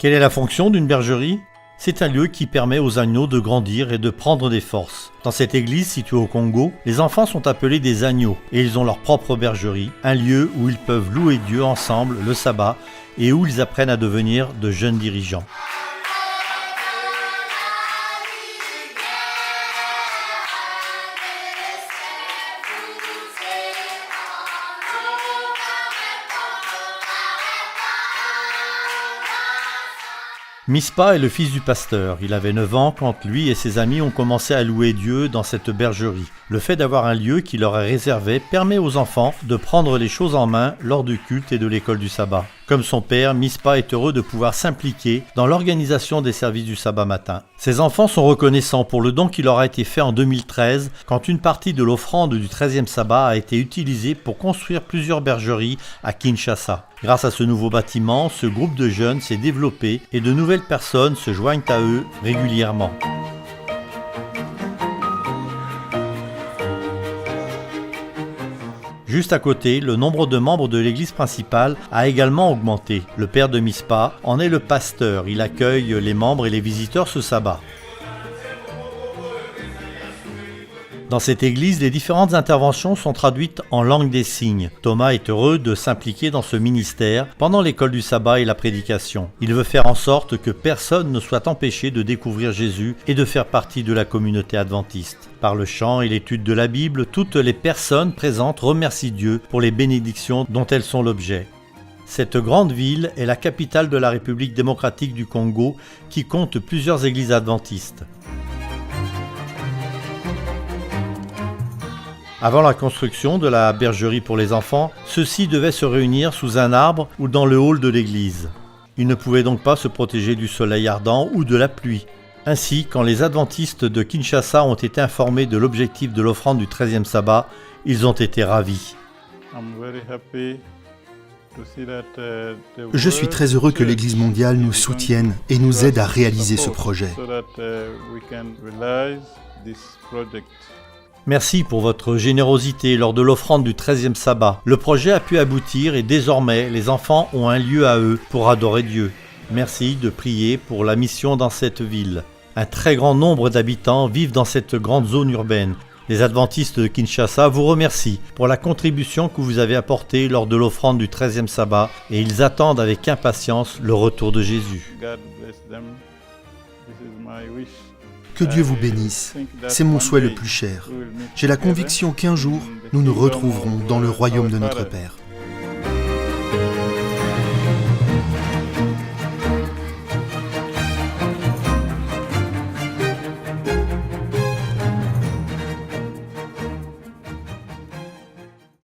Quelle est la fonction d'une bergerie ? C'est un lieu qui permet aux agneaux de grandir et de prendre des forces. Dans cette église située au Congo, les enfants sont appelés des agneaux et ils ont leur propre bergerie, un lieu où ils peuvent louer Dieu ensemble le sabbat et où ils apprennent à devenir de jeunes dirigeants. Mispa est le fils du pasteur. Il avait 9 ans quand lui et ses amis ont commencé à louer Dieu dans cette bergerie. Le fait d'avoir un lieu qui leur est réservé permet aux enfants de prendre les choses en main lors du culte et de l'école du sabbat. Comme son père, Mispa est heureux de pouvoir s'impliquer dans l'organisation des services du sabbat matin. Ses enfants sont reconnaissants pour le don qui leur a été fait en 2013 quand une partie de l'offrande du 13e sabbat a été utilisée pour construire plusieurs bergeries à Kinshasa. Grâce à ce nouveau bâtiment, ce groupe de jeunes s'est développé et de nouvelles personnes se joignent à eux régulièrement. Juste à côté, le nombre de membres de l'église principale a également augmenté. Le père de Mispa en est le pasteur. Il accueille les membres et les visiteurs ce sabbat. Dans cette église, les différentes interventions sont traduites en langue des signes. Thomas est heureux de s'impliquer dans ce ministère pendant l'école du sabbat et la prédication. Il veut faire en sorte que personne ne soit empêché de découvrir Jésus et de faire partie de la communauté adventiste. Par le chant et l'étude de la Bible, toutes les personnes présentes remercient Dieu pour les bénédictions dont elles sont l'objet. Cette grande ville est la capitale de la République démocratique du Congo qui compte plusieurs églises adventistes. Avant la construction de la bergerie pour les enfants, ceux-ci devaient se réunir sous un arbre ou dans le hall de l'église. Ils ne pouvaient donc pas se protéger du soleil ardent ou de la pluie. Ainsi, quand les adventistes de Kinshasa ont été informés de l'objectif de l'offrande du 13e sabbat, ils ont été ravis. Je suis très heureux que l'Église mondiale nous soutienne et nous aide à réaliser ce projet. Merci pour votre générosité lors de l'offrande du 13e sabbat. Le projet a pu aboutir et désormais les enfants ont un lieu à eux pour adorer Dieu. Merci de prier pour la mission dans cette ville. Un très grand nombre d'habitants vivent dans cette grande zone urbaine. Les adventistes de Kinshasa vous remercient pour la contribution que vous avez apportée lors de l'offrande du 13e sabbat et ils attendent avec impatience le retour de Jésus. Que Dieu vous bénisse. C'est mon souhait le plus cher. J'ai la conviction qu'un jour, nous nous retrouverons dans le royaume de notre Père.